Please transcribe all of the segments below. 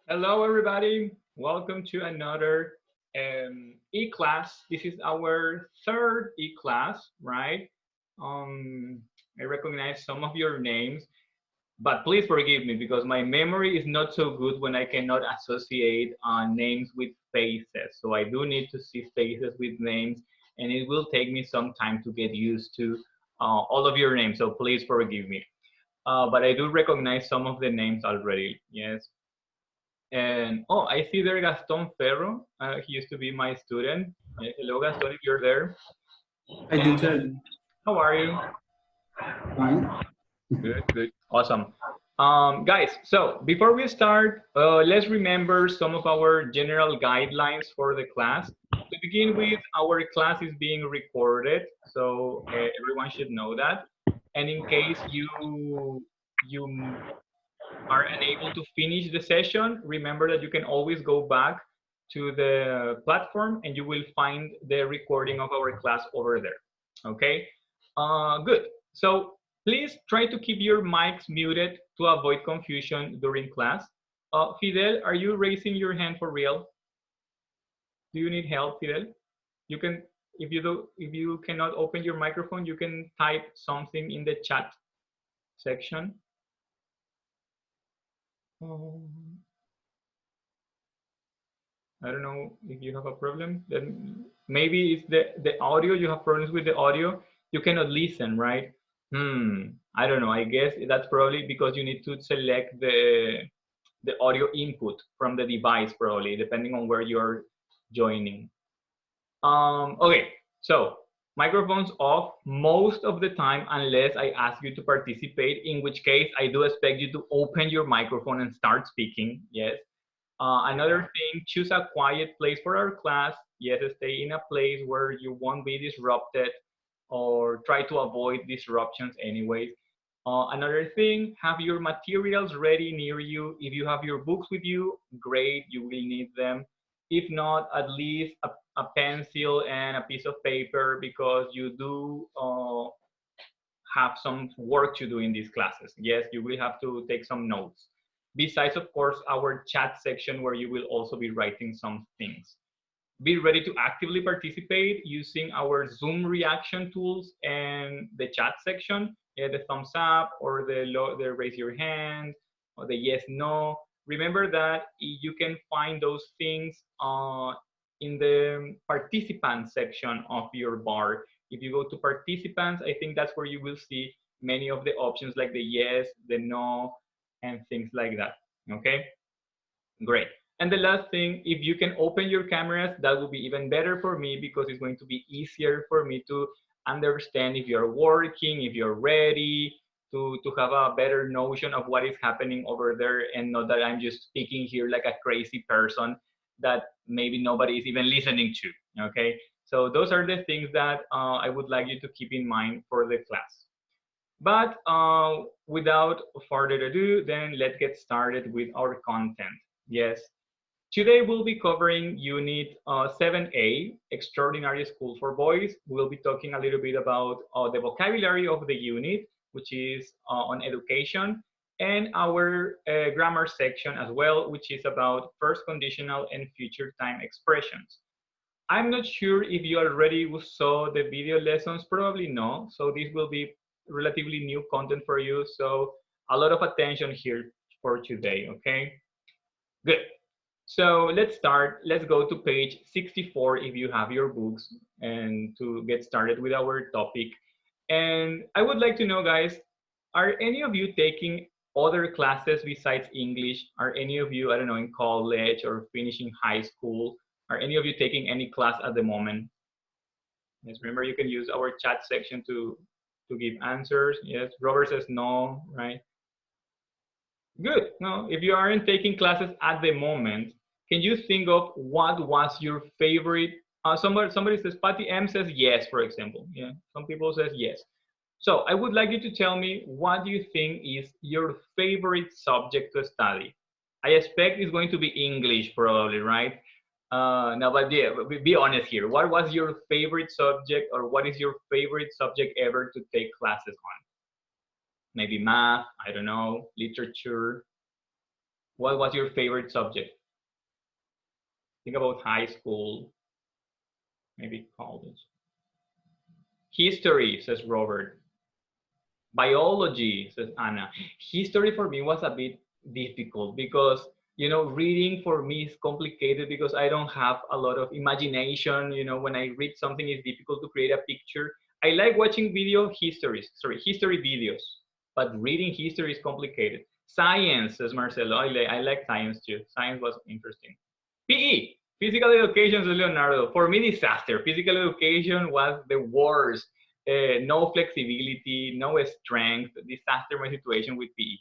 Hello, everybody. Welcome to another e-class. This is our third e-class, right? Um, I recognize some of your names, but please forgive me because my memory is not so good when I cannot associate names with faces. So I do need to see faces with names, and it will take me some time to get used to all of your names. So please forgive me. But I do recognize some of the names already. Yes. And oh, I see there Gaston Ferro. He used to be my student. Hello, Gaston, if you're there. Hi, And teacher. how are you? Fine. Good, good, awesome. Guys, so before we start, let's remember some of our general guidelines for the class. To begin with, our class is being recorded, so everyone should know that. And in case you are unable to finish the session, remember that you can always go back to the platform and you will find the recording of our class over there. Okay, good. So please try to keep your mics muted to avoid confusion during class. Fidel, are you raising your hand for real? Do you need help, Fidel? You can, if you cannot open your microphone, you can type something in the chat section. Um, I don't know if you have a problem. Then maybe it's the audio. You have problems with the audio. You cannot listen, right? I don't know. I guess that's probably because you need to select the audio input from the device, probably depending on where you're joining. Okay, so microphones off most of the time unless I ask you to participate, in which case I do expect you to open your microphone and start speaking. Yes. Another thing, choose a quiet place for our class. Yes, stay in a place where you won't be disrupted or try to avoid disruptions anyways. Another thing, have your materials ready near you. If you have your books with you, great, you will need them. If not, at least a pencil and a piece of paper because you do have some work to do in these classes. Yes, you will have to take some notes. Besides, of course, our chat section where you will also be writing some things. Be ready to actively participate using our Zoom reaction tools and the chat section, the thumbs up or the raise your hand or the yes, no. Remember that you can find those things in the participant section of your bar. If you go to participants, I think that's where you will see many of the options like the yes, the no, and things like that. Okay, great. And the last thing, if you can open your cameras, that will be even better for me because it's going to be easier for me to understand if you're working, if you're ready, to have a better notion of what is happening over there and not that I'm just speaking here like a crazy person that maybe nobody is even listening to. Okay, so those are the things that I would like you to keep in mind for the class. But without further ado, then let's get started with our content. Yes, today we'll be covering Unit 7A, Extraordinary School for Boys. We'll be talking a little bit about the vocabulary of the unit, which is on education, and our grammar section as well, which is about first conditional and future time expressions. I'm not sure if you already saw the video lessons, probably no. So this will be relatively new content for you. So a lot of attention here for today, okay? Good. So let's start. Let's go to page 64 if you have your books and to get started with our topic. And I would like to know, guys, are any of you taking other classes besides English? Are any of you, I don't know, in college or finishing high school? Are any of you taking any class at the moment? Yes, remember you can use our chat section to give answers. Yes, Robert says no, right? Good. No, if you aren't taking classes at the moment, can you think of what was your favorite? Somebody says Patty M says yes, for example. Yeah, some people says yes. So I would like you to tell me what do you think is your favorite subject to study? I expect it's going to be English, probably, right? No, but yeah, be honest here. What was your favorite subject, or what is your favorite subject ever to take classes on? Maybe math, I don't know, literature. What was your favorite subject? Think about high school, maybe college. History, says Robert. Biology, says Anna. History for me was a bit difficult because, reading for me is complicated because I don't have a lot of imagination. When I read something, it's difficult to create a picture. I like watching history videos, but reading history is complicated. Science, says Marcelo. I like science too. Science was interesting. PE, physical education, says Leonardo. For me, disaster. Physical education was the worst. No flexibility, no strength, disaster my situation with PE.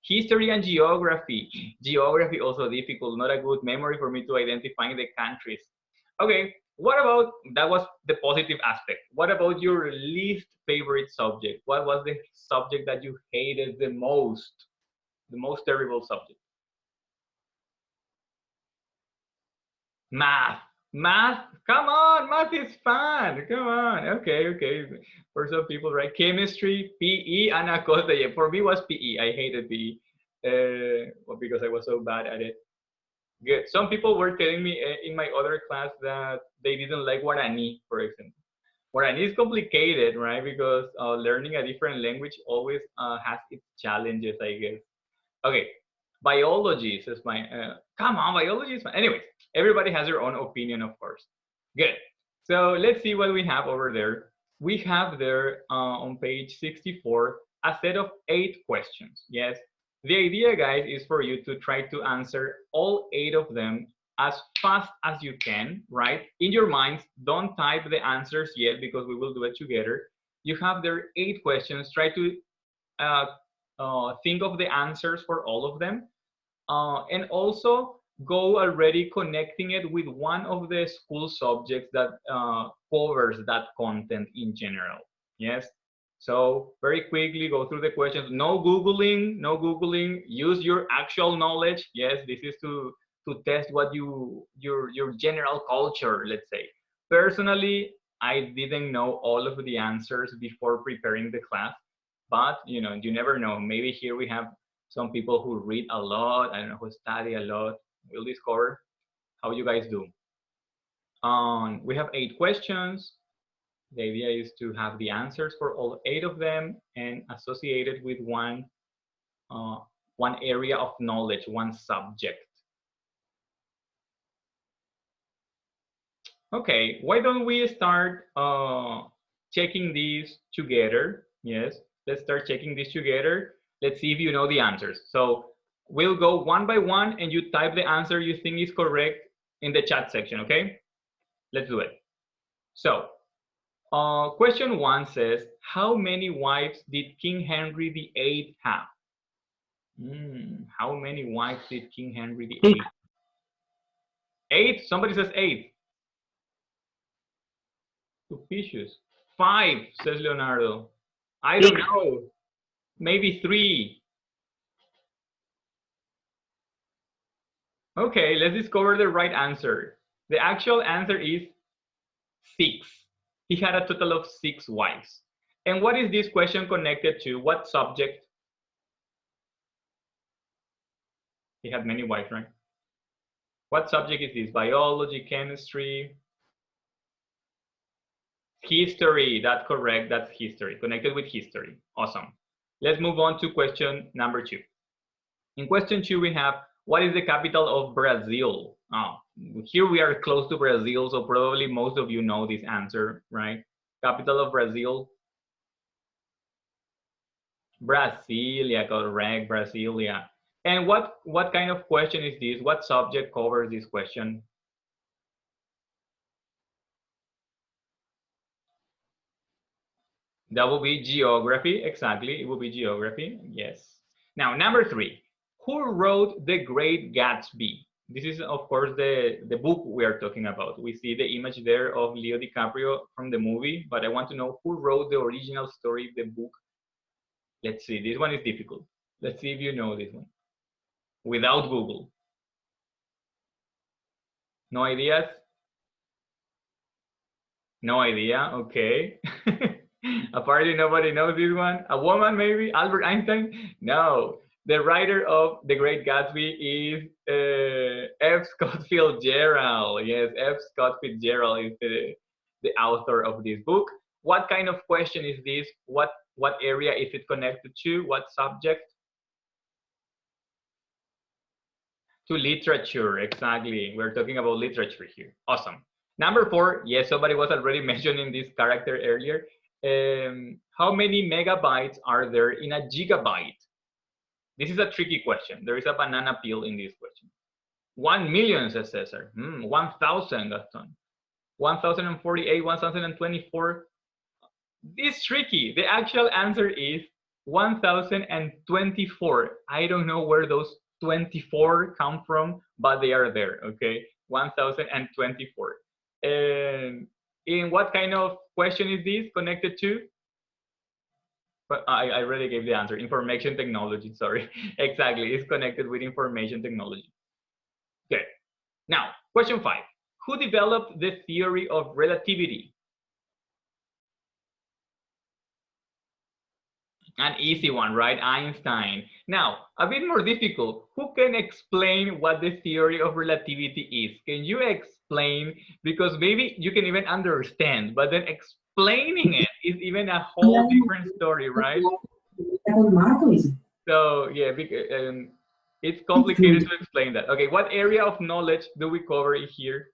History and geography. Geography also difficult, not a good memory for me to identify the countries. Okay, what about, that was the positive aspect. What about your least favorite subject? What was the subject that you hated the most? The most terrible subject? Math. Math. Come on, math is fun. Come on. Okay, okay. For some people, right? Chemistry, PE, Ana Costa. Yeah, for me was PE. I hated PE well, because I was so bad at it. Good. Some people were telling me in my other class that they didn't like Guarani, for example. Guarani is complicated, right? Because learning a different language always has its challenges, I guess. Okay, biology says my. Come on, biology is fine. Anyways, everybody has their own opinion, of course. Good. So let's see what we have over there. We have there on page 64 a set of 8 questions. Yes. The idea, guys, is for you to try to answer all 8 of them as fast as you can, right? In your minds, don't type the answers yet because we will do it together. You have there 8 questions. Try to uh, think of the answers for all of them, and also go already connecting it with one of the school subjects that covers that content in general. Yes. So very quickly go through the questions. No googling, no googling. Use your actual knowledge. Yes, this is to test what your general culture, let's say. Personally, I didn't know all of the answers before preparing the class, but you never know. Maybe here we have some people who read a lot, I don't know, who study a lot. We'll discover how you guys do. We have 8 questions. The idea is to have the answers for all 8 of them and associated with uh, one area of knowledge, one subject. Okay, why don't we start checking these together? Yes, let's start checking these together. Let's see if you know the answers. So we'll go one by one and you type the answer you think is correct in the chat section, okay? Let's do it. So question 1 says, how many wives did King Henry VIII have? How many wives did King Henry VIII? 8? Somebody says 8. Suspicious. 5, says Leonardo. I don't know. Maybe 3. Okay, let's discover the right answer. The actual answer is 6. He had a total of 6 wives. And what is this question connected to? What subject? He had many wives, right? What subject is this? Biology, chemistry, history. That's correct. That's history. Connected with history. Awesome. Let's move on to question number 2. In question 2, we have, what is the capital of Brazil? Oh, here we are close to Brazil, so probably most of you know this answer, right? Capital of Brazil. Brasilia, correct, Brasilia. And what kind of question is this? What subject covers this question? That will be geography, exactly. It will be geography, yes. Now, number 3, who wrote The Great Gatsby? This is, of course, the book we are talking about. We see the image there of Leo DiCaprio from the movie, but I want to know who wrote the original story, the book. Let's see, this one is difficult. Let's see if you know this one. Without Google. No ideas? No idea, okay. Apparently nobody knows this one. A woman maybe? Albert Einstein? No. The writer of The Great Gatsby is F. Scott Fitzgerald. Yes, F. Scott Fitzgerald is the author of this book. What kind of question is this? What area is it connected to? What subject? To literature, exactly. We're talking about literature here. Awesome. Number 4, yes, somebody was already mentioning this character earlier. How many megabytes are there in a gigabyte? This is a tricky question. There is a banana peel in this question. 1 million, says Cesar. 1,000, Gaston. 1,048, 1,024. This is tricky. The actual answer is 1,024. I don't know where those 24 come from, but they are there, okay? 1,024. And in what kind of question is this connected to? But I already gave the answer. Information technology, sorry. Exactly, it's connected with information technology. Okay, now, question 5. Who developed the theory of relativity? An easy one, right? Einstein. Now, a bit more difficult. Who can explain what the theory of relativity is? Can you explain? Because maybe you can even understand, but then explaining it is even a whole different story, right? So yeah, it's complicated to explain that. Okay, what area of knowledge do we cover here?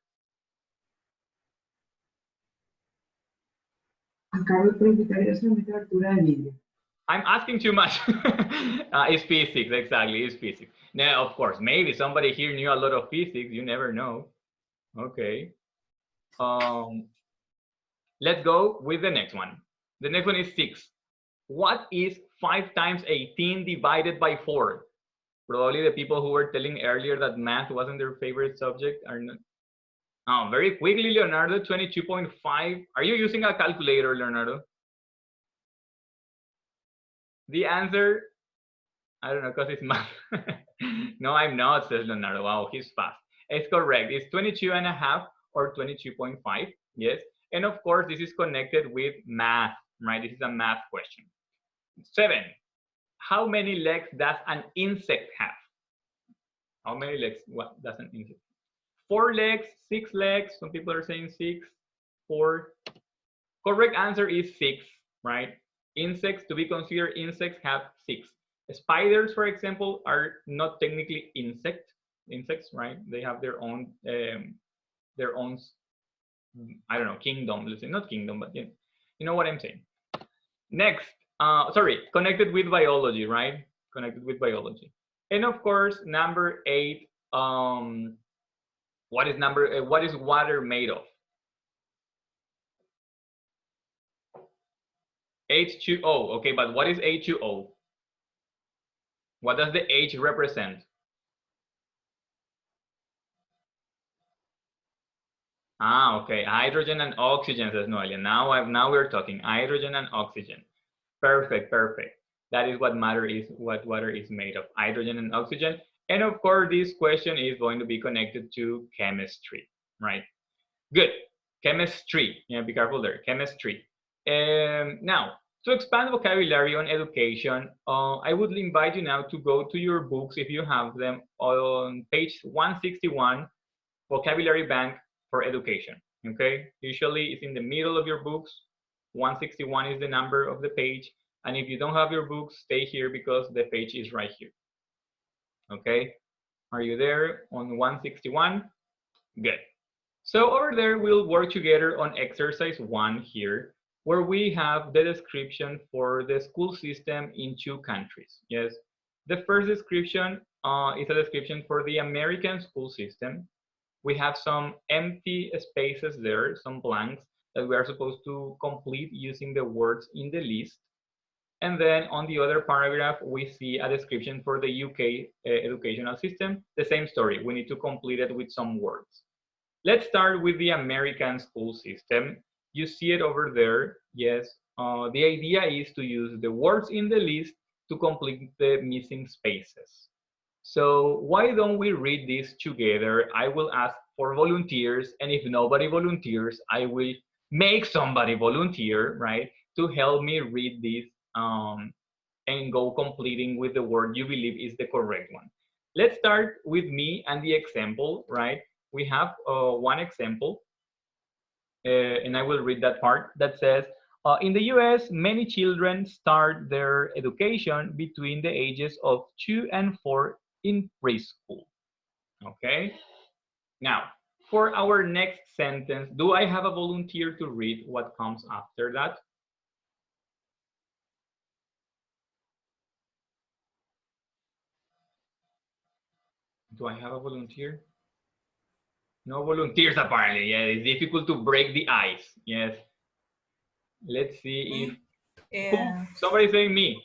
I'm asking too much. It's physics, exactly. It's physics. Now, of course, maybe somebody here knew a lot of physics. You never know. Okay. Let's go with the next one. The next one is 6. What is 5 times 18 divided by 4? Probably the people who were telling earlier that math wasn't their favorite subject are not. Oh, very quickly, Leonardo, 22.5. Are you using a calculator, Leonardo? The answer, I don't know, because it's math. No, I'm not, says Leonardo. Wow, he's fast. It's correct. It's 22.5 or 22.5. Yes. And of course, this is connected with math, right? This is a math question. 7. How many legs does an insect have? How many legs? What does an insect? 4 legs, 6 legs. Some people are saying 6, 4. Correct answer is 6, right? Insects, to be considered insects, have 6. Spiders, for example, are not technically insects, right? They have their own, I don't know, kingdom. Let's say not kingdom, but you know what I'm saying. Next, sorry, connected with biology, right? Connected with biology, and of course, number 8. What is water made of? H2O. Okay, but what is H2O? What does the H represent? Ah, okay. Hydrogen and oxygen, says Noelia. Now we're talking hydrogen and oxygen. Perfect, perfect. That is what water is made of, hydrogen and oxygen. And of course, this question is going to be connected to chemistry, right? Good. Chemistry. Yeah, be careful there. Chemistry. Now, to expand vocabulary on education, I would invite you now to go to your books, if you have them, on page 161, Vocabulary Bank for Education. Okay, usually it's in the middle of your books. 161 is the number of the page, and if you don't have your books, stay here because the page is right here. Okay, are you there on 161? Good. So over there, we'll work together on exercise 1 here, where we have the description for the school system in 2 countries. Yes, the first description is a description for the American school system. We have some empty spaces there, some blanks that we are supposed to complete using the words in the list. And then on the other paragraph, we see a description for the UK educational system. The same story, we need to complete it with some words. Let's start with the American school system. You see it over there, yes. The idea is to use the words in the list to complete the missing spaces. So why don't we read this together? I will ask for volunteers, and if nobody volunteers, I will make somebody volunteer, right, to help me read this and go completing with the word you believe is the correct one. Let's start with me and the example, right? We have one example, and I will read that part that says, in the US, many children start their education between the ages of 2 and 4 in preschool. Okay? Now, for our next sentence, do I have a volunteer to read what comes after that? Do I have a volunteer? No volunteers apparently. Yeah, it's difficult to break the ice. Yes. Let's see if who? Yeah. Somebody saying me.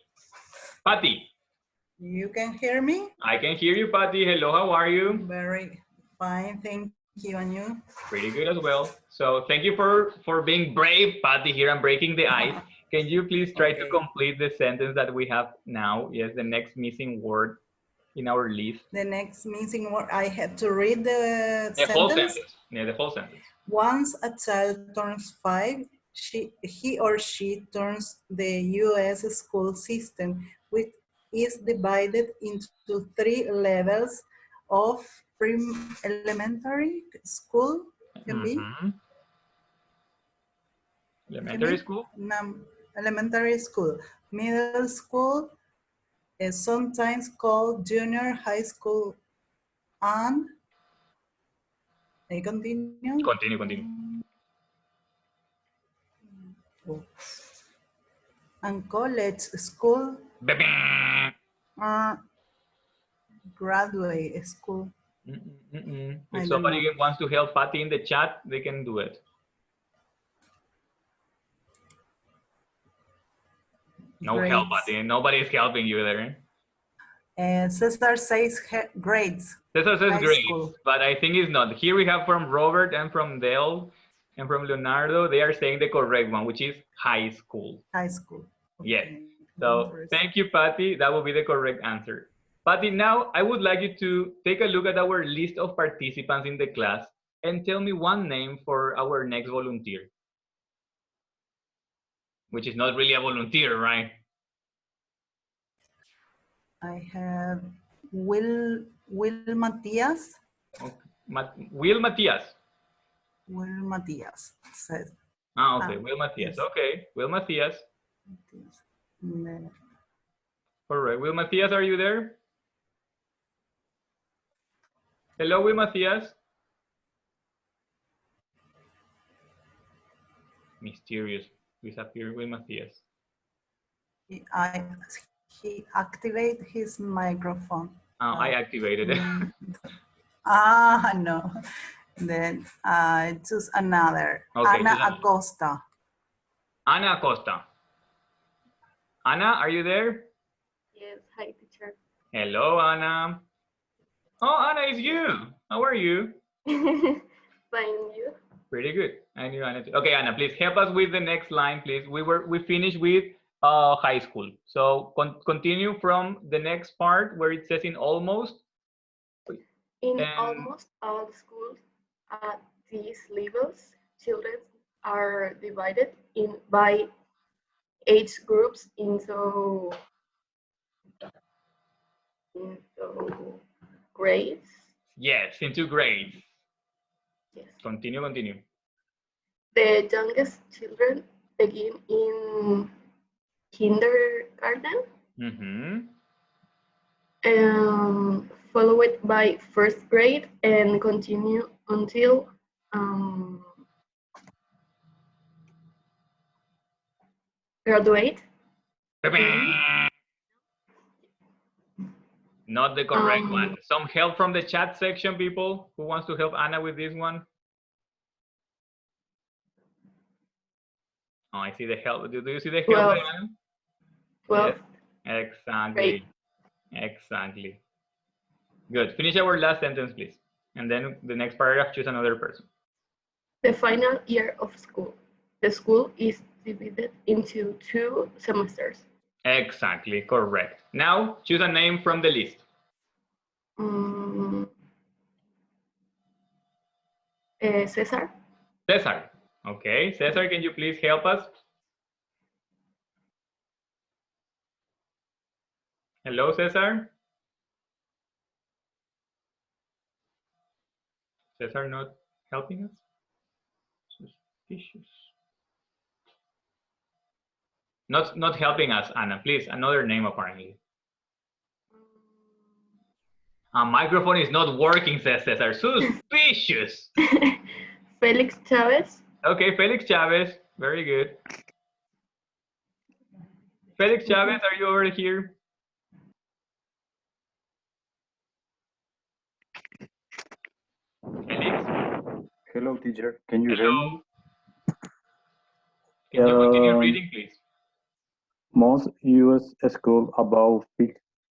Patty. You can hear me? I can hear you, Patty. Hello, how are you? Very fine, thank you. And you? Pretty good as well. So thank you for being brave, Patty, here and breaking the ice. Can you please try to complete the sentence that we have now? Yes, the next missing word in our list. The next missing word, I had to read the whole sentence. sentence. Yeah, the whole sentence. Once a child turns 5, he or she turns the U.S. school system, which is divided into 3 levels of elementary school, can be. Elementary school? Elementary school, middle school, is sometimes called junior high school, and I continue. Continue. And college school, graduate school. If somebody wants to help Patty in the chat, they can do it. No Grades. help, Patty. Nobody is helping you there. Cesar says grades. Cesar says high grades, school. but I think it's not. Here we have from Robert and from Dale and from Leonardo. They are saying the correct one, which is high school. High school. Okay. Yes. So thank you, Patty. That will be the correct answer. Patty, now I would like you to take a look at our list of participants in the class and tell me one name for our next volunteer. Which is not really a volunteer, right? I have Will Matias. Okay. Will Matias. Will Matias says. Okay, Will Matias. Yes. Okay, Will Matias. All right, Will Matias, are you there? Hello, Will Matias. Mysterious. Disappeared Will Matias. He activated his microphone. I activated it. No. Then choose another. Okay, Ana Acosta. Ana Acosta. Ana, are you there? Yes, hi teacher. Hello, Ana. Oh, Ana, it's you. How are you? Fine, you? Pretty good. I knew Ana too. Okay, Ana, please help us with the next line, please. We finished with high school. So continue from the next part where it says in almost. In almost all schools at these levels, children are divided by age groups into grades. Yes, into grades. Yes. Continue. The youngest children begin in kindergarten. Followed by first grade and continue until graduate. Not the correct one. Some help from the chat section, people. Who wants to help Ana with this one? Oh, I see the help. Do you see the help, 12. Ana? 12. Yes. Exactly. Great. Exactly. Good. Finish our last sentence, please. And then the next paragraph, choose another person. The final year of school. The school is divided into 2 semesters. Exactly, correct. Now, choose a name from the list. Cesar. Cesar. Okay, Cesar, can you please help us? Hello, Cesar. Cesar not helping us? Suspicious. Not helping us, Anna. Please, another name apparently. A microphone is not working, says Cesar. Suspicious. Felix Chavez. Okay, Felix Chavez. Very good. Felix Chavez, are you over here? Felix? Hello, teacher. Can you hear me? Hello. Can you continue reading, please? Most U.S. schools, about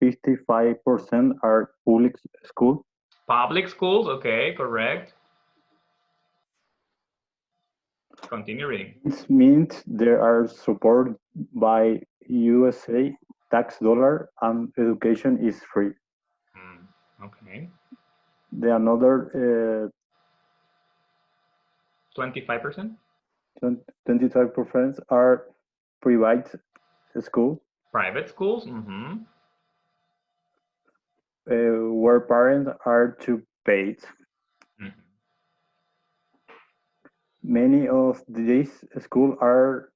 55%, are public schools. Public schools, okay, correct. Continue reading. This means they are supported by USA tax dollar and education is free. Okay. The another 25%? 25% are private schools Private schools? where parents are to pay. Many of these schools are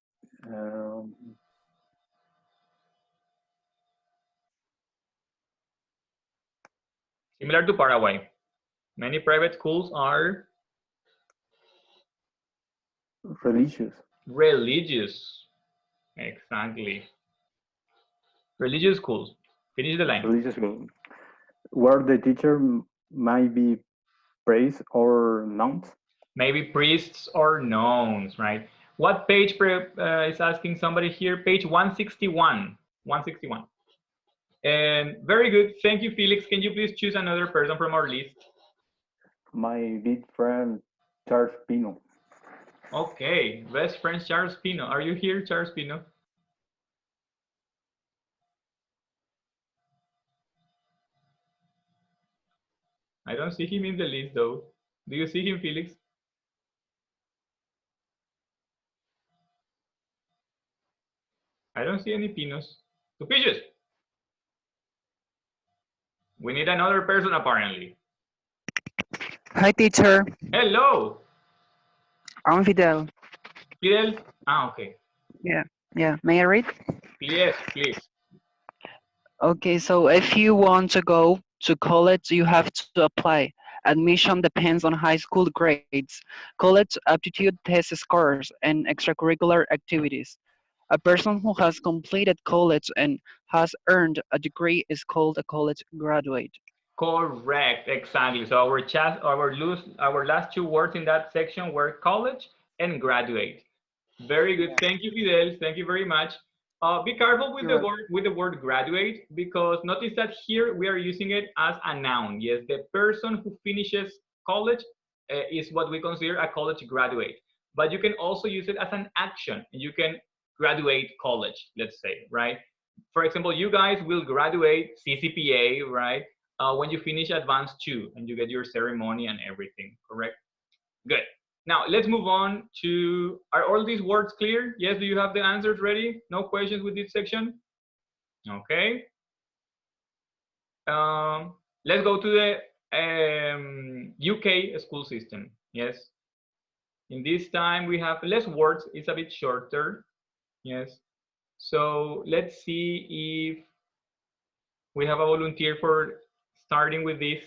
Similar to Paraguay. Many private schools are religious. religious. Exactly. Religious schools. Finish the line. Religious schools, where the teacher might be praised or not. Maybe priests or nuns, right? What page is asking somebody here? Page 161. 161. And very good. Thank you, Felix. Can you please choose another person from our list? My big friend, Charles Pino. Okay, best friend Charles Pino. Are you here, Charles Pino? I don't see him in the list though. Do you see him, Felix? I don't see any Pinos. Suspicious. We need another person apparently. Hi, teacher. Hello. I'm Fidel. Fidel? Ah, okay. Yeah. May I read? Yes, please. Okay, so if you want to go to college, you have to apply. Admission depends on high school grades, college aptitude test scores, and extracurricular activities. A person who has completed college and has earned a degree is called a college graduate. Correct, exactly. So our last two words in that section were college and graduate. Very good. Thank you, Fidel. Thank you very much. Be careful with You're the word graduate, because notice that here we are using it as a noun. Yes, the person who finishes college is what we consider a college graduate. But you can also use it as an action. You can graduate college, let's say, right? For example, you guys will graduate CCPA, right? When you finish Advanced 2 and you get your ceremony and everything, correct? Good. Now, let's move on to, are all these words clear? Yes, do you have the answers ready? No questions with this section? Okay. Let's go to the UK school system. Yes. In this time, we have less words. It's a bit shorter. Yes. So let's see if we have a volunteer for starting with this.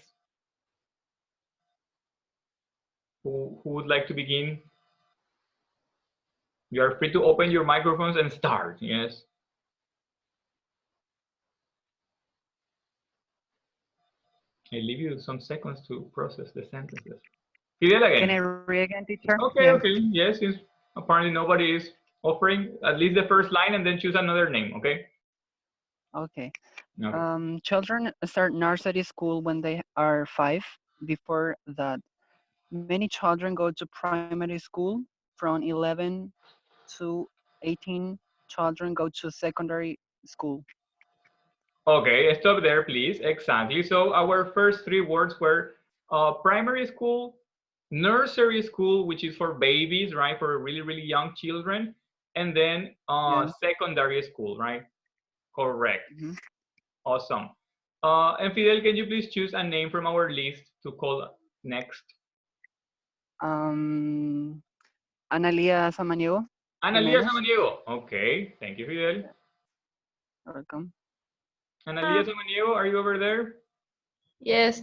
Who would like to begin? You are free to open your microphones and start. Yes. I leave you some seconds to process the sentences. Fidel Can I again. read again, teacher? Okay, Yeah. okay. Yes, since apparently nobody is offering, at least the first line, and then choose another name, okay? Okay. Okay. Children start nursery school when they are 5. Before that, many children go to primary school. From 11 to 18, children go to secondary school. Okay, stop there, please. Exactly. So our first three words were primary school, nursery school, which is for babies, right? For really, really young children. And then Yeah. secondary school, right? Correct. Mhm. Awesome. And Fidel, can you please choose a name from our list to call next? Analia Samaniego. Analia Jimenez. Samaniego. Okay, thank you, Fidel. Welcome. Analia Samaniego, are you over there? Yes.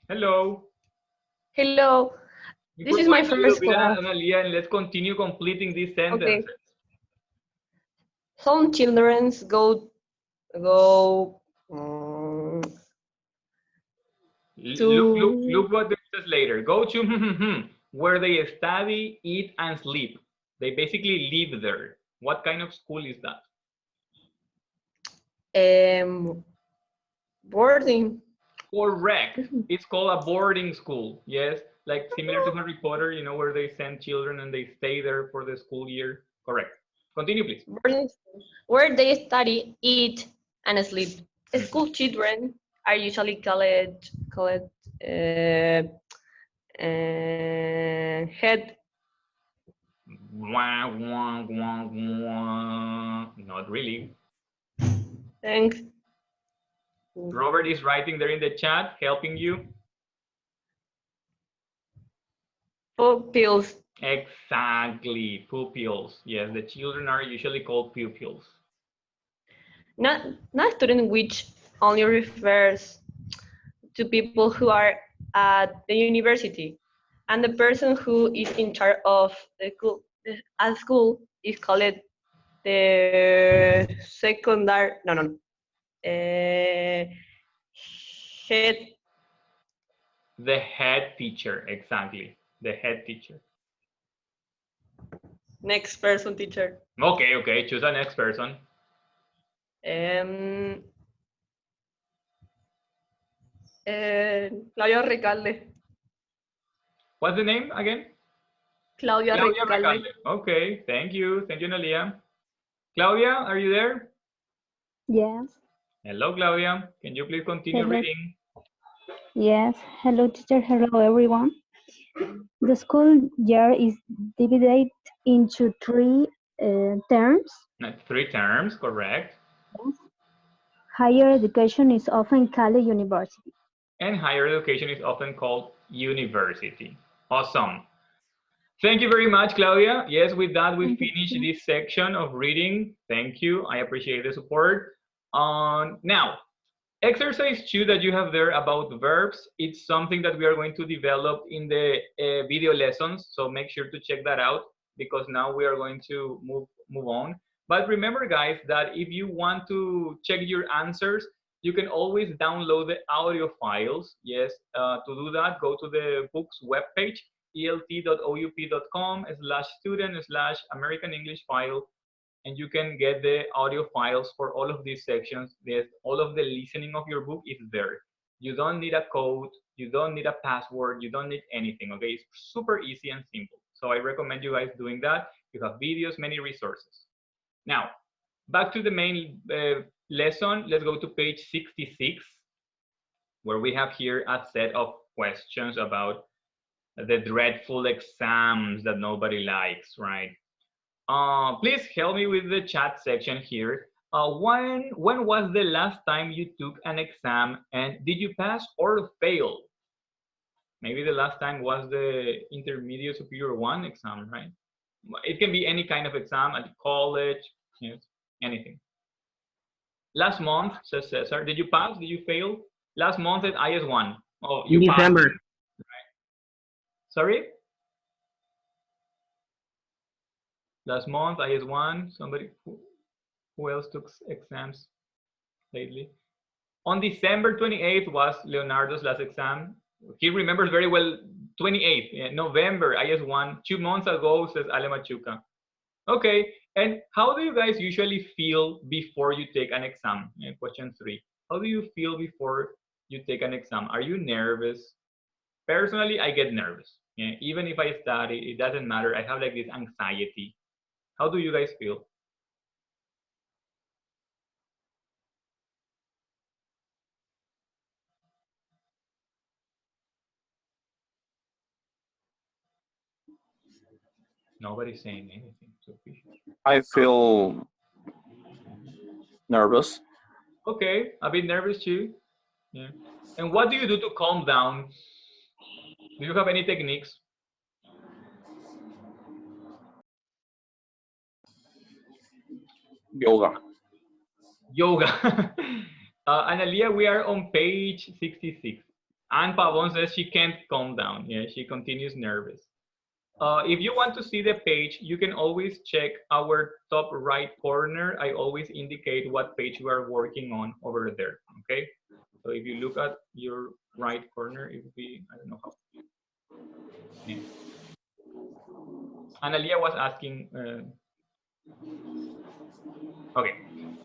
Hello. Hello. This is my Improvise a little first bit, class. Analia, and let's continue completing these sentences. Okay. Some children go Look what it says later. Go to where they study, eat, and sleep. They basically live there. What kind of school is that? boarding. Correct. It's called a boarding school. Yes, like similar to Harry Potter, you know, where they send children and they stay there for the school year. Correct. Continue, please. Boarding school, where they study, eat, and sleep. School children are usually called head. Wah, wah, wah, wah. Not really. Thanks. Robert is writing there in the chat, helping you. Pupils. Exactly, pupils. Yes, the children are usually called pupils. Not student, which only refers to people who are at the university, and the person who is in charge of the school, at school is called the secondary. No. Head. The head teacher, exactly. The head teacher. Next person, teacher. Okay, choose a next person. Claudia Recalde. What's the name again? Claudia Recalde. Okay, thank you, Nalia. Claudia, are you there? Yes. Hello, Claudia. Can you please continue reading? Yes. Hello, teacher. Hello, everyone. The school year is divided into three terms. 3 terms, correct. Yes. Higher education is often called university. And higher education is often called university. Awesome. Thank you very much, Claudia. Yes, with that, we finish this section of reading. Thank you. I appreciate the support. Now, exercise 2 that you have there about verbs, it's something that we are going to develop in the video lessons. So make sure to check that out because now we are going to move on. But remember, guys, that if you want to check your answers, you can always download the audio files. Yes, to do that, go to the book's webpage, elt.oup.com/student/American English file, and you can get the audio files for all of these sections. There's all of the listening of your book is there. You don't need a code, you don't need a password, you don't need anything, okay? It's super easy and simple. So I recommend you guys doing that. You have videos, many resources. Now, back to the main lesson. Let's go to page 66, where we have here a set of questions about the dreadful exams that nobody likes, right? Please help me with the chat section here. When was the last time you took an exam and did you pass or fail? Maybe the last time was the intermediate superior 1 exam, right? It can be any kind of exam at college, yes, anything. Last month, says Cesar, did you pass? Did you fail? Last month at IS1. Oh, you In passed. December. Right. Sorry? Last month, IS1. Somebody, who else took exams lately? On December 28th was Leonardo's last exam. He remembers very well 28th, November, IS1. 2 months ago, says Ale Machuca. Okay, and how do you guys usually feel before you take an exam? Question 3. How do you feel before you take an exam? Are you nervous? Personally, I get nervous. Even if I study, it doesn't matter. I have like this anxiety. How do you guys feel? Nobody's saying anything. So I feel nervous. Okay, a bit nervous too. Yeah. And what do you do to calm down? Do you have any techniques? Yoga. Yoga. Analia, we are on page 66. Anne Pavon says she can't calm down. Yeah, she continues nervous. If you want to see the page, you can always check our top right corner. I always indicate what page we are working on over there. Okay. So if you look at your right corner, it would be, I don't know how. Yeah. Analia was asking. Okay.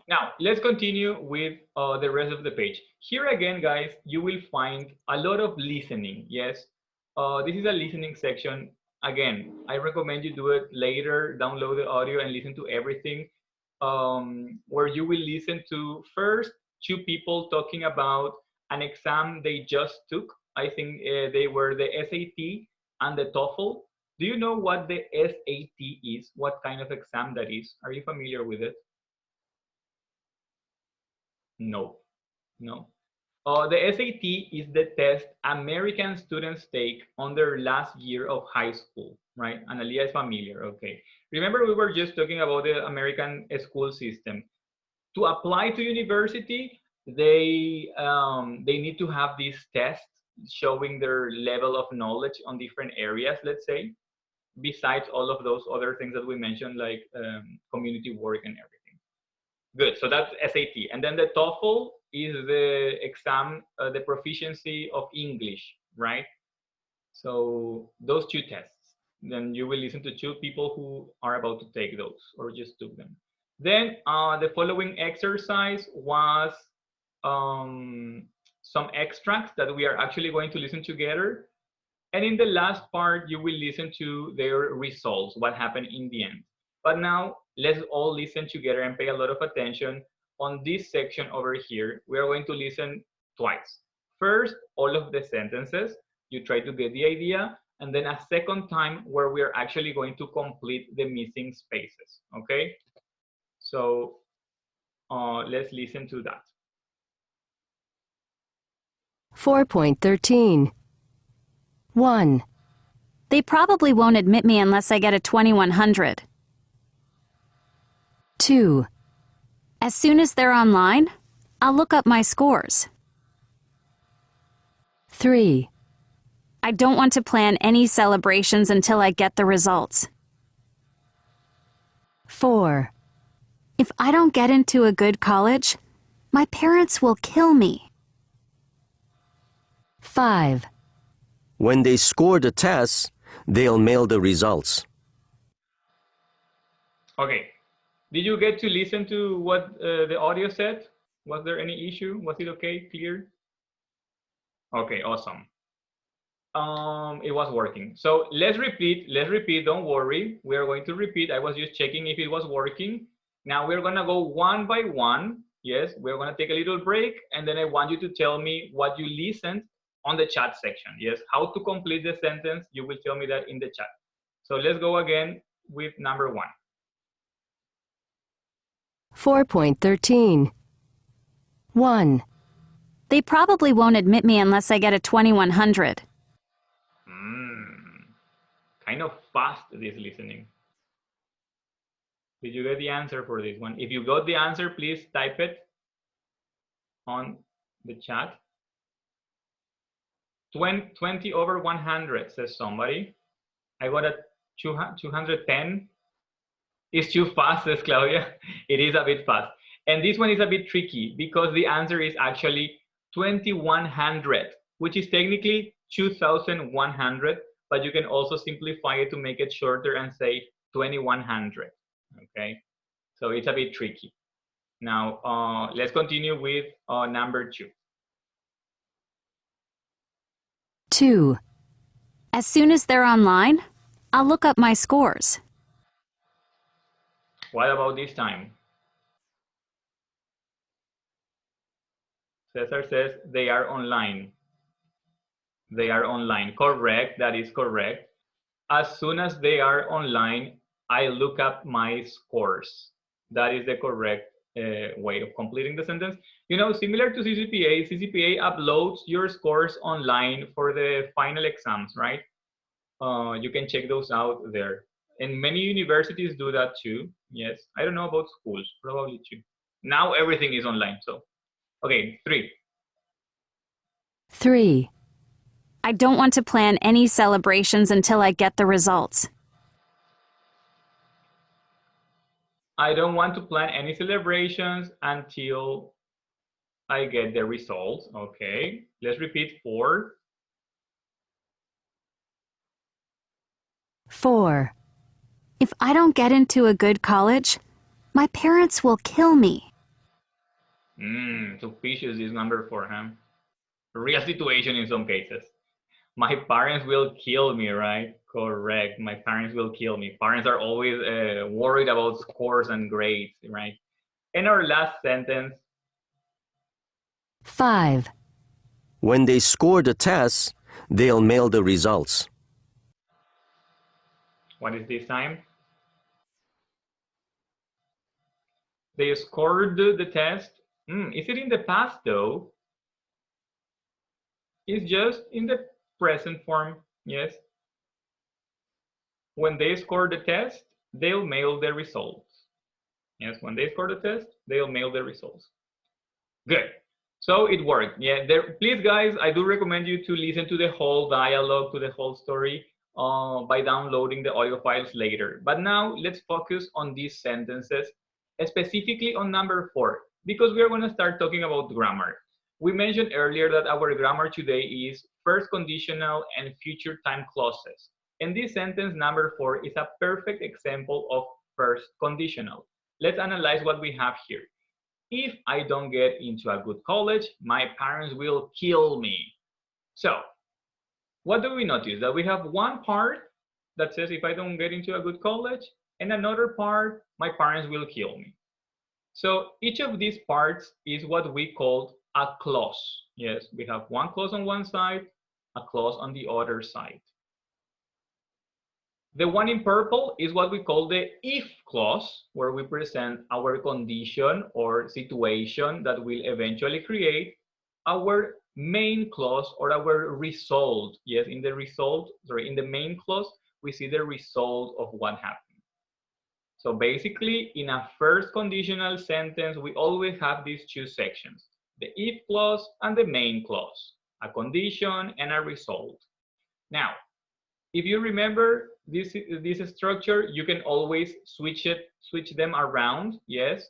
Now, let's continue with the rest of the page. Here again, guys, you will find a lot of listening. Yes, this is a listening section. Again, I recommend you do it later, download the audio and listen to everything, where you will listen to first two people talking about an exam they just took. I think they were the SAT and the TOEFL. Do you know what the SAT is? What kind of exam that is? Are you familiar with it? No, no. The SAT is the test American students take on their last year of high school, right? Analia is familiar, okay. Remember we were just talking about the American school system. To apply to university, they need to have these tests showing their level of knowledge on different areas, let's say, besides all of those other things that we mentioned, like community work and everything. Good, so that's SAT. And then the TOEFL is the exam, the proficiency of English, right? So those two tests. Then you will listen to two people who are about to take those or just took them. Then the following exercise was some extracts that we are actually going to listen together. And in the last part, you will listen to their results, what happened in the end. But now let's all listen together and pay a lot of attention on this section over here. We are going to listen twice. First, all of the sentences. You try to get the idea. And then a second time where we are actually going to complete the missing spaces. Okay? So let's listen to that. 4.13. 1. They probably won't admit me unless I get a 2100. 2. As soon as they're online, I'll look up my scores. 3. I don't want to plan any celebrations until I get the results. 4. If I don't get into a good college, my parents will kill me. 5. When they score the tests, they'll mail the results. Okay. Did you get to listen to what the audio said? Was there any issue? Was it okay, clear? Okay, awesome. It was working. So let's repeat, don't worry. We are going to repeat. I was just checking if it was working. Now we're gonna go one by one. Yes, we're gonna take a little break and then I want you to tell me what you listened on the chat section. Yes, how to complete the sentence, you will tell me that in the chat. So let's go again with number 1. 4.13. 1. They probably won't admit me unless I get a 2100. Kind of fast, this listening. Did you get the answer for this one? If you got the answer, please type it on the chat. 20 over 100, says somebody. I got a 210. It's too fast, says Claudia. It is a bit fast. And this one is a bit tricky because the answer is actually 2100, which is technically 2100, but you can also simplify it to make it shorter and say 2100. Okay, so it's a bit tricky. Now, let's continue with number 2. 2. As soon as they're online, I'll look up my scores. What about this time? Cesar says they are online. They are online. Correct, that is correct. As soon as they are online, I look up my scores. That is the correct way of completing the sentence. You know, similar to CCPA, CCPA uploads your scores online for the final exams, right? You can check those out there. And many universities do that too. Yes, I don't know about schools, probably too. Now everything is online, so. Okay, 3. 3. I don't want to plan any celebrations until I get the results. I don't want to plan any celebrations until I get the results. Okay, let's repeat 4. 4. If I don't get into a good college, my parents will kill me. Suspicious is number 4, huh? Real situation in some cases. My parents will kill me, right? Correct. My parents will kill me. Parents are always worried about scores and grades, right? And our last sentence. 5. When they score the tests, they'll mail the results. What is this time? They scored the test. Is it in the past though? It's just in the present form, yes. When they score the test, they'll mail the results. Yes, when they score the test, they'll mail the results. Good. So it worked. Yeah, please guys, I do recommend you to listen to the whole dialogue, to the whole story by downloading the audio files later. But now let's focus on these sentences, specifically on number 4, because we're going to start talking about grammar. We mentioned earlier that our grammar today is first conditional and future time clauses. And this sentence number 4 is a perfect example of first conditional. Let's analyze what we have here. If I don't get into a good college, my parents will kill me. So, what do we notice? That we have one part that says if I don't get into a good college, and another part, my parents will kill me. So each of these parts is what we call a clause. Yes, we have one clause on one side, a clause on the other side. The one in purple is what we call the if clause, where we present our condition or situation that will eventually create our main clause or our result. Yes, in the main clause, we see the result of what happened. So basically, in a first conditional sentence, we always have these two sections, the if clause and the main clause, a condition and a result. Now, if you remember this structure, you can always switch them around, yes?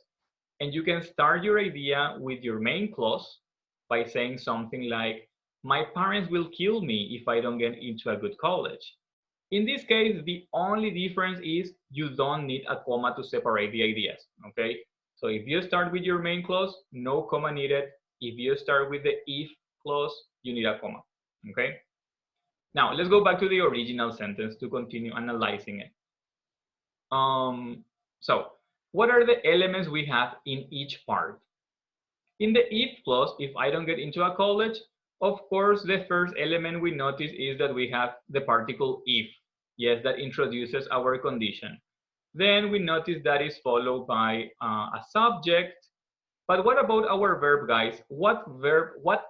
And you can start your idea with your main clause by saying something like, my parents will kill me if I don't get into a good college. In this case, the only difference is you don't need a comma to separate the ideas, okay? So if you start with your main clause, no comma needed. If you start with the if clause, you need a comma, okay? Now, let's go back to the original sentence to continue analyzing it. So, what are the elements we have in each part? In the if clause, if I don't get into a college, of course, the first element we notice is that we have the particle if. Yes, that introduces our condition. Then we notice that is followed by a subject. But what about our verb, guys? What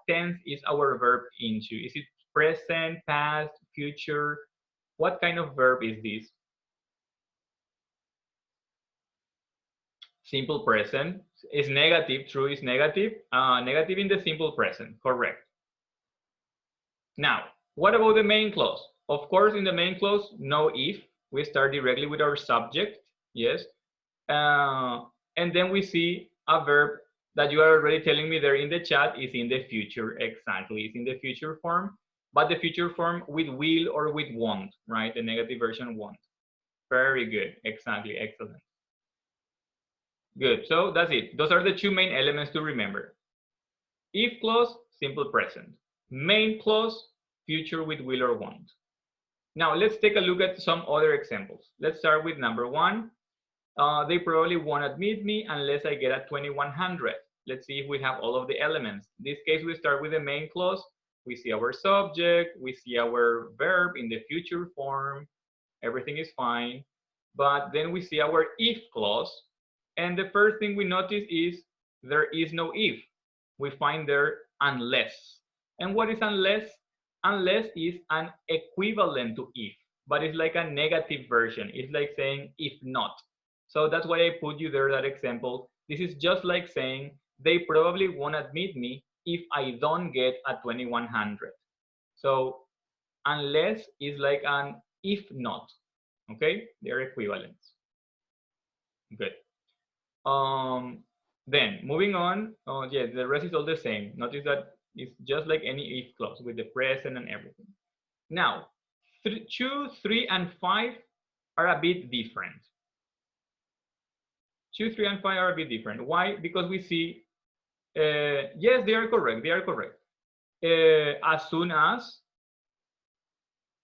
tense is our verb into? Is it present, past, future? What kind of verb is this? Simple present. Is negative, true is negative. Negative in the simple present, correct. Now, what about the main clause? Of course, in the main clause, no if. We start directly with our subject, yes. And then we see a verb that you are already telling me there in the chat is in the future, exactly. It's in the future form, but the future form with will or with won't, right? The negative version won't. Very good, exactly, excellent. Good, so that's it. Those are the two main elements to remember. If clause, simple present. Main clause, future with will or won't. Now let's take a look at some other examples. Let's start with number 1. They probably won't admit me unless I get a 2100. Let's see if we have all of the elements. In this case, we start with the main clause. We see our subject, we see our verb in the future form. Everything is fine. But then we see our if clause. And the first thing we notice is there is no if. We find there unless. And what is unless? Unless is an equivalent to if, but it's like a negative version. It's like saying if not. So that's why I put you there that example. This is just like saying they probably won't admit me if I don't get a 2100. So unless is like an if not. Okay, they're equivalents. Good. Then moving on, yeah, the rest is all the same. Notice that it's just like any if clause with the present and everything. Now, 2, 3, and 5 are a bit different. 2, 3, and 5 are a bit different. Why? Because we see, yes, they are correct. They are correct. As soon as,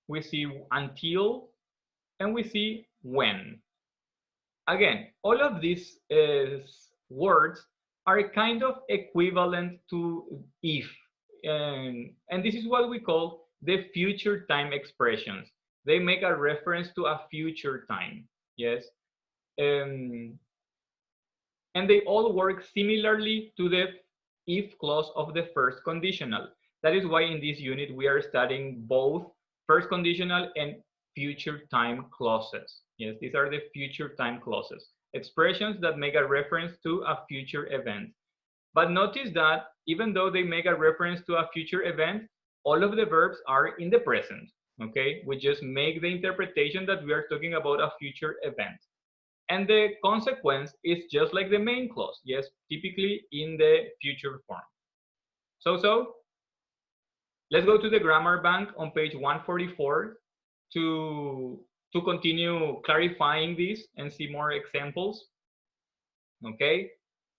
we see until, and we see when. Again, all of these words are kind of equivalent to if. And this is what we call the future time expressions. They make a reference to a future time. Yes. And they all work similarly to the if clause of the first conditional. That is why in this unit we are studying both first conditional and future time clauses. Yes, these are the future time clauses, expressions that make a reference to a future event. But notice that even though they make a reference to a future event, all of the verbs are in the present. Okay, we just make the interpretation that we are talking about a future event. And the consequence is just like the main clause, yes, typically in the future form. So let's go to the grammar bank on page 144 to continue clarifying this and see more examples. Okay,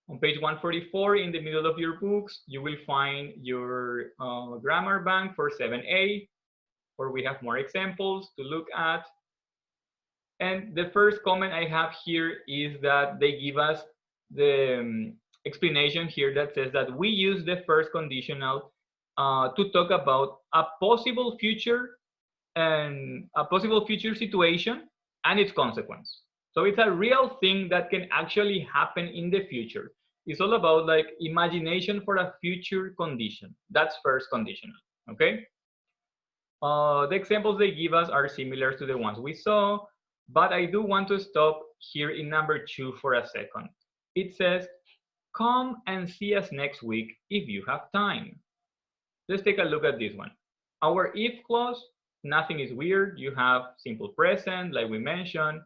on page 144 in the middle of your books, you will find your grammar bank for 7a, where we have more examples to look at. And the first comment I have here is that they give us the explanation here that says that we use the first conditional to talk about a possible future and a possible future situation and its consequence. So it's a real thing that can actually happen in the future. It's all about like imagination for a future condition. That's first conditional, okay? The examples they give us are similar to the ones we saw, but I do want to stop here in number 2 for a second. It says, come and see us next week if you have time. Let's take a look at this one. Our if clause, nothing is weird. You have simple present, like we mentioned.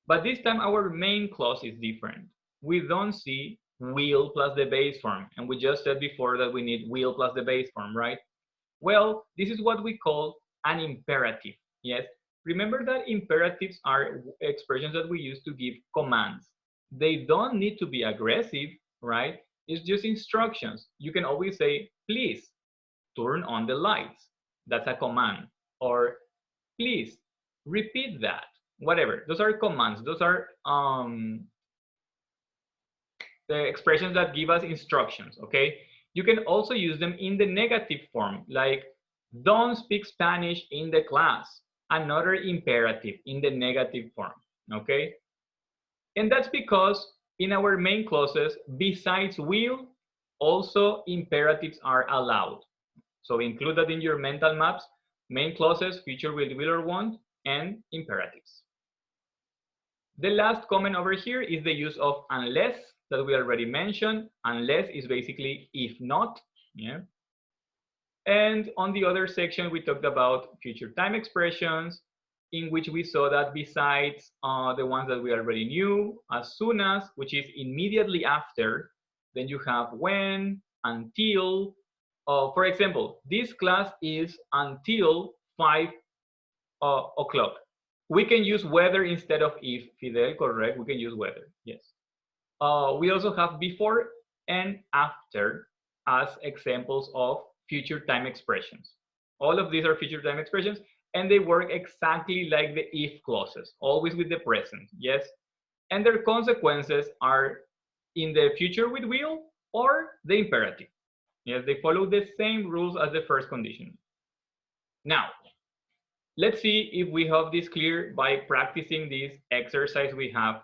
But this time, our main clause is different. We don't see will plus the base form. And we just said before that we need will plus the base form, right? Well, this is what we call an imperative, yes? Remember that imperatives are expressions that we use to give commands. They don't need to be aggressive, right? It's just instructions. You can always say, please turn on the lights. That's a command. Or please repeat that. Whatever. Those are commands. Those are the expressions that give us instructions, okay? You can also use them in the negative form, like don't speak Spanish in the class. Another imperative in the negative form, okay? And that's because in our main clauses, besides will, also imperatives are allowed. So include that in your mental maps, main clauses, future will or won't, and imperatives. The last comment over here is the use of unless that we already mentioned. Unless is basically if not, yeah. And on the other section, we talked about future time expressions, in which we saw that besides the ones that we already knew, as soon as, which is immediately after, then you have when, until. For example, this class is until 5 o'clock. We can use whether instead of if, Fidel, correct? We can use whether, yes. We also have before and after as examples of future time expressions. All of these are future time expressions, and they work exactly like the if clauses, always with the present, yes? And their consequences are in the future with will or the imperative. Yes, they follow the same rules as the first condition. Now, let's see if we have this clear by practicing this exercise we have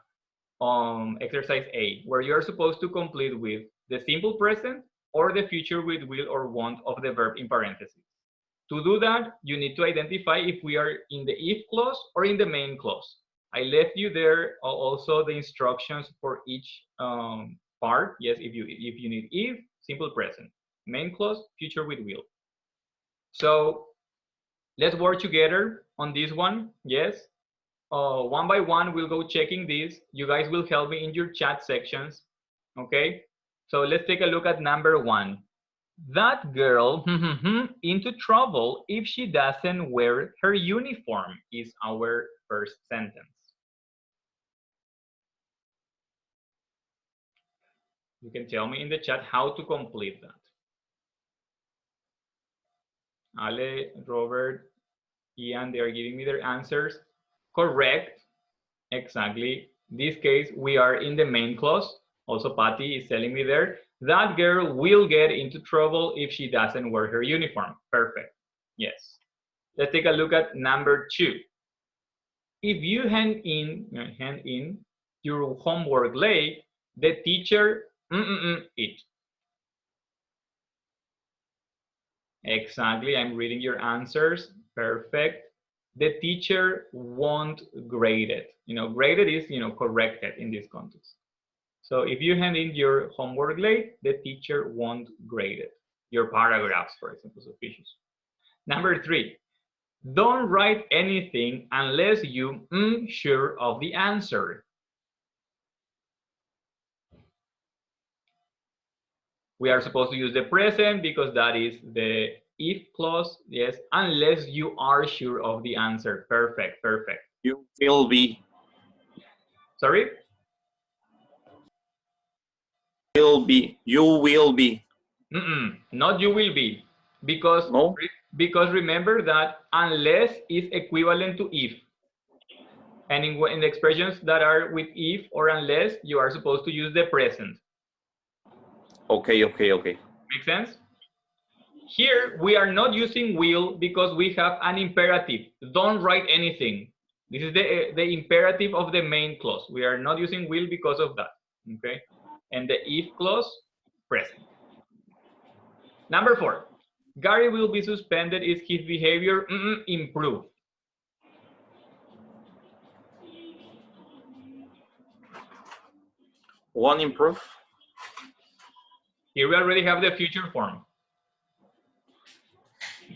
exercise A, where you're supposed to complete with the simple present or the future with will or want of the verb in parentheses. To do that, you need to identify if we are in the if clause or in the main clause. I left you there also the instructions for each part. Yes, if you need if, simple present, main clause, future with will. So let's work together on this one. Yes, one by one we'll go checking this. You guys will help me in your chat sections. Okay, so let's take a look at number 1. That girl into trouble if she doesn't wear her uniform is our first sentence. You can tell me in the chat how to complete that. Ale, Robert, Ian, they are giving me their answers. Correct. Exactly. This case, we are in the main clause. Also, Patty is telling me there. That girl will get into trouble if she doesn't wear her uniform. Perfect. Yes. Let's take a look at number 2. If you hand in your homework late, the teacher it. Exactly, I'm reading your answers. Perfect. The teacher won't grade it. Graded is, corrected in this context. So if you hand in your homework late, the teacher won't grade it. Your paragraphs, for example, suspicious. Number 3, don't write anything unless you sure of the answer. We are supposed to use the present because that is the if clause, yes, unless you are sure of the answer. Perfect, perfect. You will be. Sorry? Will be. You will be. Not you will be. Because, no? Because remember that unless is equivalent to if. And in the expressions that are with if or unless, you are supposed to use the present. Okay. Make sense? Here, we are not using will because we have an imperative. Don't write anything. This is the imperative of the main clause. We are not using will because of that. Okay? And the if clause, present. Number 4, Gary will be suspended if his behavior improve. One improve. Here we already have the future form.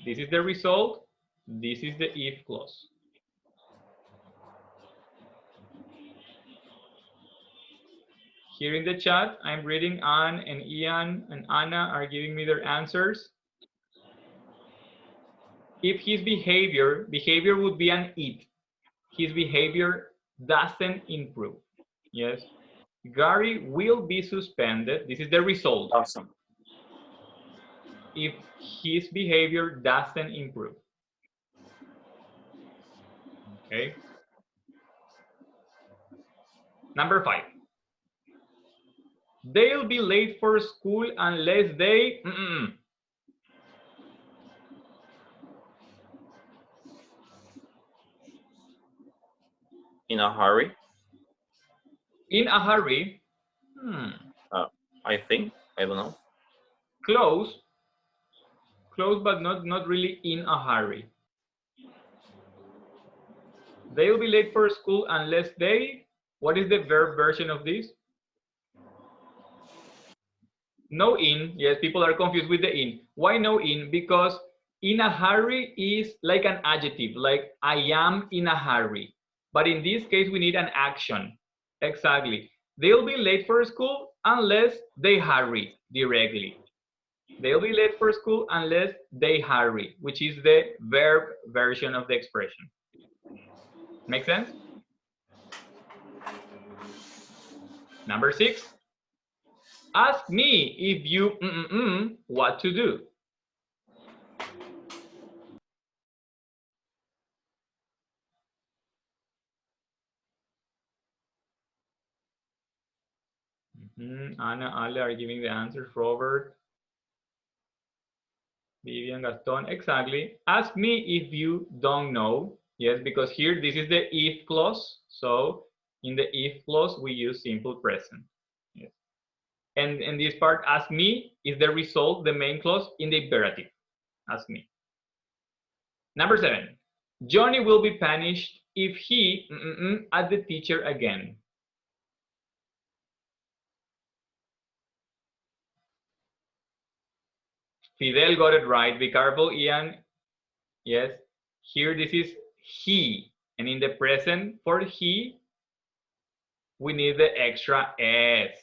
This is the result. This is the if clause. Here in the chat, I'm reading Anne and Ian and Anna are giving me their answers. If his behavior would be an it. His behavior doesn't improve. Yes. Gary will be suspended. This is the result. Awesome. If his behavior doesn't improve. Okay. Number 5. They'll be late for school unless they In a hurry. In a hurry. I think. I don't know. Close, but not really in a hurry. They'll be late for school unless they. What is the verb version of this? No in. Yes, people are confused with the in. Why no in? Because in a hurry is like an adjective, like I am in a hurry. But in this case, we need an action. Exactly. They'll be late for school unless they hurry directly. They'll be late for school unless they hurry, which is the verb version of the expression. Make sense? Number 6. Ask me if you what to do. Anna, Ale are giving the answers. Robert, Vivian, Gaston, exactly. Ask me if you don't know. Yes, because here this is the if clause. So In the if clause, we use simple present. Yes. And in this part, ask me is the result, the main clause in the imperative. Ask me. Number 7. Johnny will be punished if he at the teacher again. Fidel got it right. Be careful, Ian. Yes. Here, this is he. And in the present, for he, we need the extra S,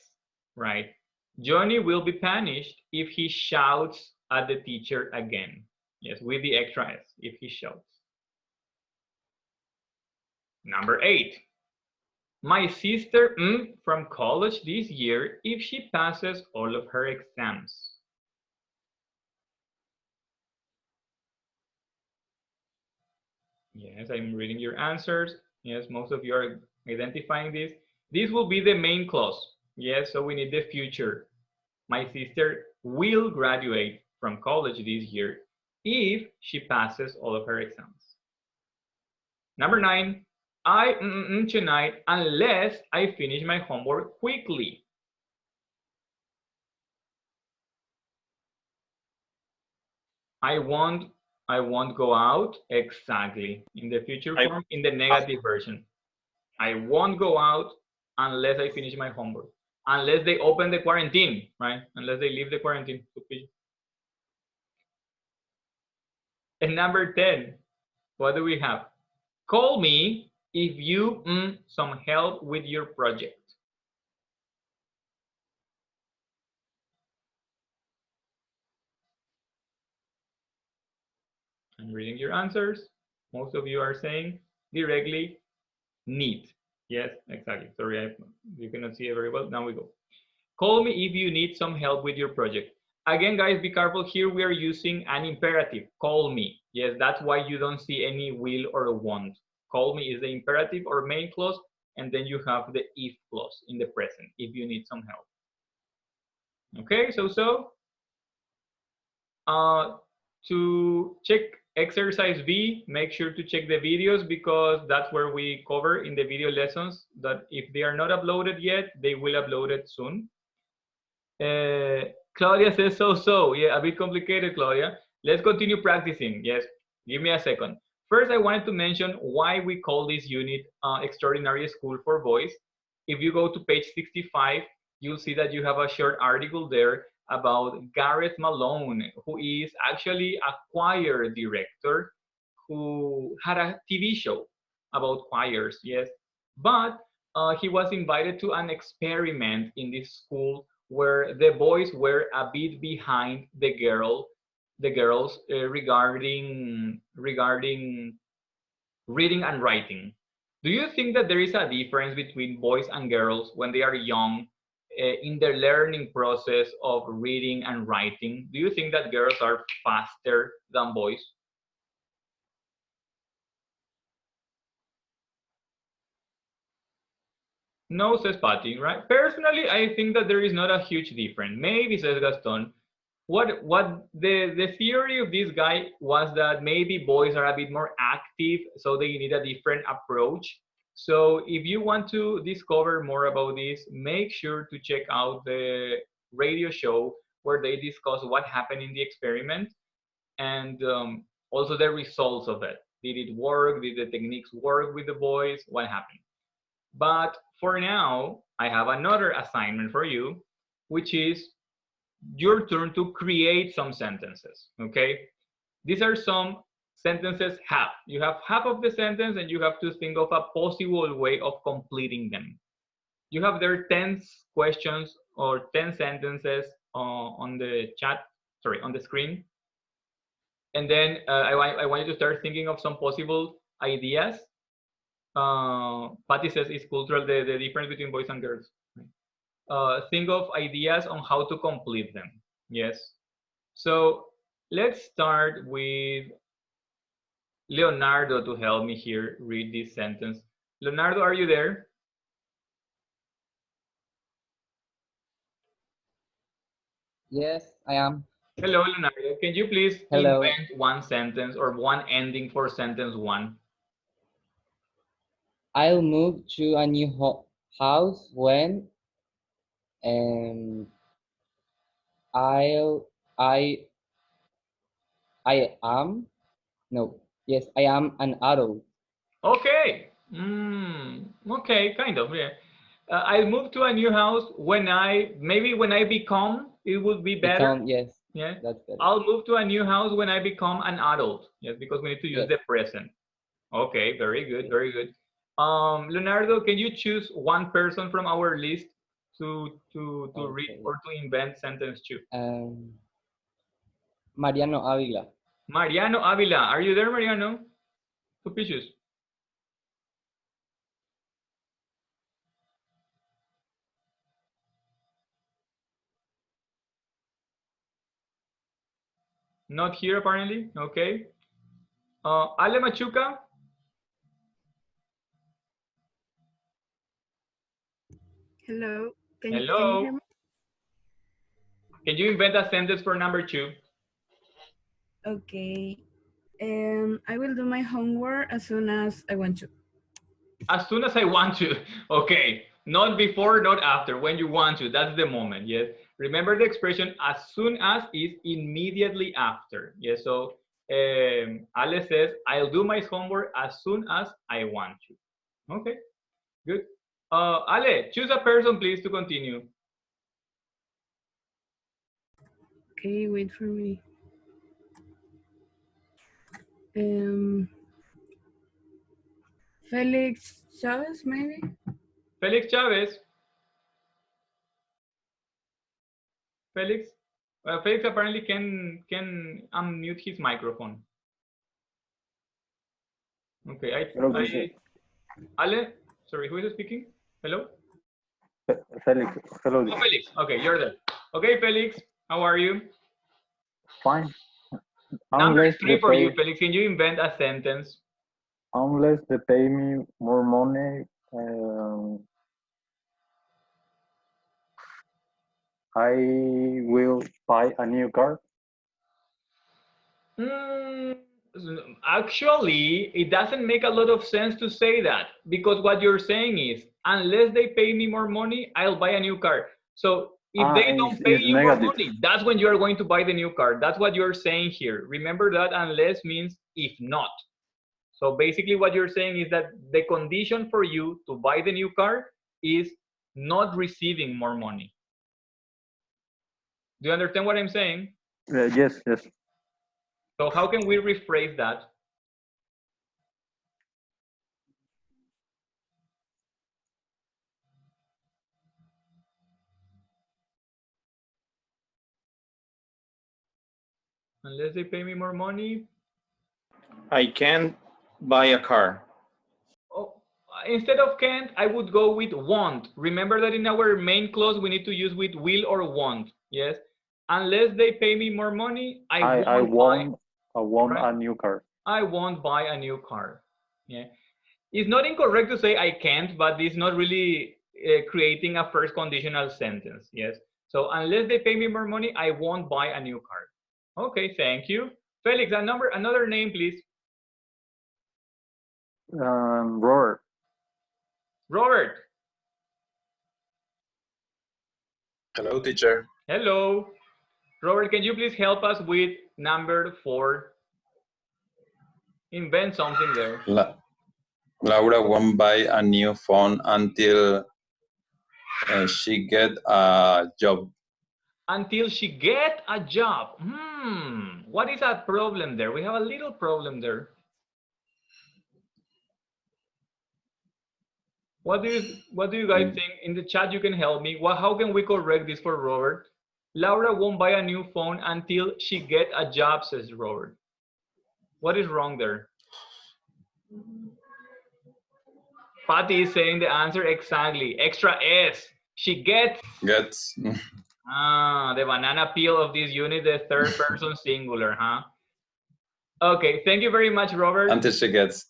right? Johnny will be punished if he shouts at the teacher again. Yes, with the extra S, if he shouts. Number 8. My sister from college this year if she passes all of her exams. Yes, I'm reading your answers. Yes, most of you are identifying this. This will be the main clause. Yes, so we need the future. My sister will graduate from college this year if she passes all of her exams. Number 9, I tonight unless I finish my homework quickly. I won't go out. Exactly. In the future form, in the negative version. I won't go out unless I finish my homework. Unless they open the quarantine, right? Unless they leave the quarantine. And number 10, what do we have? Call me if you some help with your project. I'm reading your answers. Most of you are saying directly need. Yes, exactly. Sorry, you cannot see it very well. Now we go. Call me if you need some help with your project. Again, guys, be careful here. We are using an imperative. Call me. Yes, that's why you don't see any will or want. Call me is the imperative or main clause, and then you have the if clause in the present if you need some help. Okay, to check exercise B, make sure to check the videos because that's where we cover in the video lessons that if they are not uploaded yet, they will upload it soon. Claudia says so. Yeah, a bit complicated, Claudia. Let's continue practicing. Yes, give me a second. First, I wanted to mention why we call this unit Extraordinary School for Boys. If you go to page 65, you'll see that you have a short article there about Gareth Malone, who is actually a choir director who had a TV show about choirs, yes. But he was invited to an experiment in this school where the boys were a bit behind the girls regarding reading and writing. Do you think that there is a difference between boys and girls when they are young in the learning process of reading and writing? Do you think that girls are faster than boys? No, says Patty, right? Personally, I think that there is not a huge difference. Maybe, says Gaston, what the theory of this guy was that maybe boys are a bit more active, so they need a different approach. So if you want to discover more about this, make sure to check out the radio show where they discuss what happened in the experiment and also the results of it. Did it work? Did the techniques work with the boys? What happened? But for now, I have another assignment for you, which is your turn to create some sentences, okay? These are some sentences half. You have half of the sentence and you have to think of a possible way of completing them. You have there 10 questions or 10 sentences on the chat, sorry, on the screen. And then I want you to start thinking of some possible ideas. Patty says it's cultural, the difference between boys and girls. Think of ideas on how to complete them. Yes. So let's start with Leonardo to help me here read this sentence. Leonardo, are you there? Yes, I am. Hello, Leonardo. Can you please invent one sentence or one ending for sentence 1? I'll move to a new house when I'll I am no yes I am an adult. Okay. Okay, kind of, yeah. I'll move to a new house when maybe when I become, it would be better. Become yes. Yeah. That's better. I'll move to a new house when I become an adult. Yes, because we need to use Yes. the present. Okay, very good, very good. Leonardo, can you choose one person from our list to read Okay. or to invent sentence two? Mariano Avila. Mariano Avila, are you there, Mariano? Suspicious. Not here apparently. Okay. Ale Machuca. Hello. Can you Hello. hear me? Can you invent a sentence for number two? Okay. I will do my homework as soon as I want to. As soon as I want to. Okay. Not before, not after. When you want to. That's the moment. Yes. Remember the expression as soon as is immediately after. Yes. So Ale says, I'll do my homework as soon as I want to. Okay. Good. Ale, choose a person, please, to continue. Okay, wait for me. Felix Chavez, maybe? Felix Chavez. Felix. Felix apparently can unmute his microphone. Okay, Ale, sorry, who is speaking? Hello? Felix, hello. Oh, Felix. Okay, you're there. Okay, Felix, how are you? Fine. Number three for you, Felix. Can you invent a sentence? Unless they pay me more money, I will buy a new car. Actually, it doesn't make a lot of sense to say that, because what you're saying is, unless they pay me more money, I'll buy a new car. So if they don't pay you more money, that's when you're going to buy the new car. That's what you're saying here. Remember that unless means if not. So basically what you're saying is that the condition for you to buy the new car is not receiving more money. Do you understand what I'm saying? Yes, yes. So how can we rephrase that? Unless they pay me more money, I can't buy a car. oh, instead of can't, I would go with won't. Remember that in our main clause, we need to use with will or won't. Yes. Unless they pay me more money, I won't buy a new car. I won't buy a new car. Yeah. It's not incorrect to say I can't, but it's not really creating a first conditional sentence. Yes. So unless they pay me more money, I won't buy a new car. Okay, thank you. Felix, another name, please. Robert. Robert. Hello, teacher. Hello. Robert, can you please help us with number 4? Invent something there. Laura won't buy a new phone until she get a job. Until she get a job. What is that problem there? We have a little problem there. What do you guys think? In the chat, you can help me. How can we correct this for Robert? Laura won't buy a new phone until she get a job, says Robert. What is wrong there? Patty is saying the answer exactly. Extra S. She gets. The banana peel of this unit, the third person singular, huh? Okay, thank you very much, Robert. Until she gets.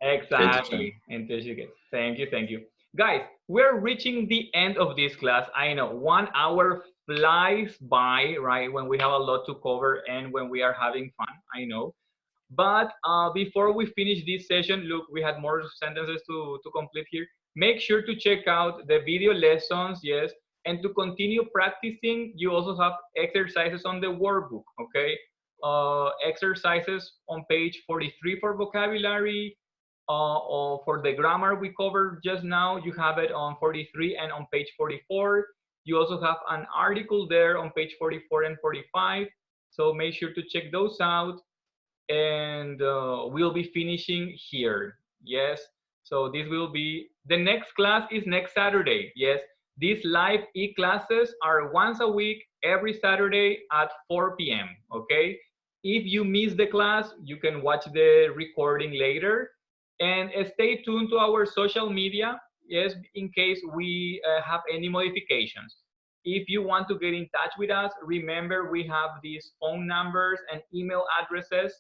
Exactly, until she gets. Thank you, thank you. Guys, we're reaching the end of this class. I know 1 hour flies by, right? When we have a lot to cover and when we are having fun, I know. But before we finish this session, look, we had more sentences to complete here. Make sure to check out the video lessons, yes, and to continue practicing. You also have exercises on the workbook, okay? Exercises on page 43 for vocabulary, or for the grammar we covered just now, you have it on 43 and on page 44. You also have an article there on page 44 and 45. So make sure to check those out. And we'll be finishing here. Yes. So this will be, the next class is next Saturday. Yes. These live e-classes are once a week, every Saturday at 4 p.m. Okay. If you miss the class, you can watch the recording later. And stay tuned to our social media, yes, in case we have any modifications. If you want to get in touch with us, remember we have these phone numbers and email addresses.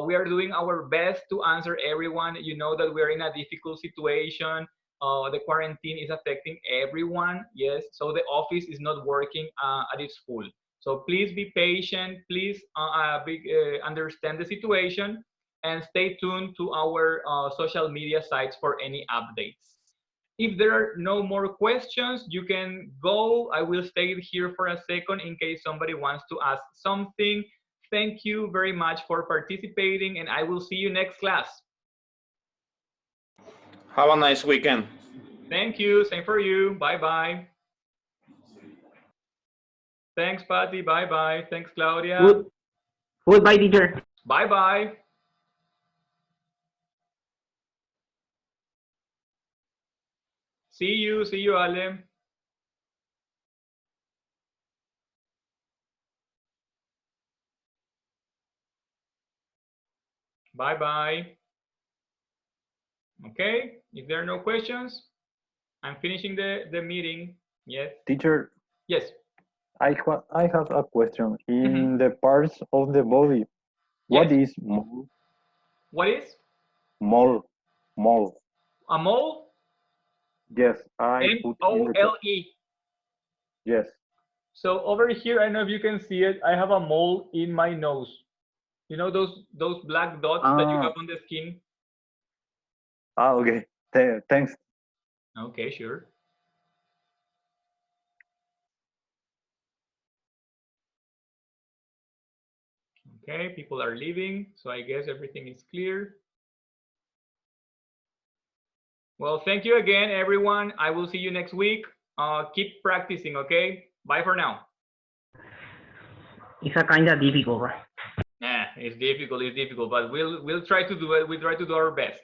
We are doing our best to answer everyone. You know that we're in a difficult situation. The quarantine is affecting everyone, yes, so the office is not working at its full. So please be patient, please understand the situation, and stay tuned to our social media sites for any updates. If there are no more questions, you can go. I will stay here for a second in case somebody wants to ask something. Thank you very much for participating, and I will see you next class. Have a nice weekend. Thank you. Same for you. Bye-bye. Thanks, Patty. Bye-bye. Thanks, Claudia. Goodbye, teacher. Bye-bye. See you, Ale. Bye-bye. Okay, if there are no questions, I'm finishing the meeting. Yes. Teacher. Yes. I have a question. In the parts of the body, what is mole? What is? Mole. Mole. A mole? Yes, I put in the chat. M-O-L-E. Yes. So over here, I don't know if you can see it. I have a mole in my nose. You know those black dots that you have on the skin? Okay. Thanks. Okay, sure. Okay, people are leaving, so I guess everything is clear. Well, thank you again, everyone. I will see you next week. Keep practicing, okay? Bye for now. It's a kind of difficult, right? It's difficult, but we'll try to do it. We'll try to do our best.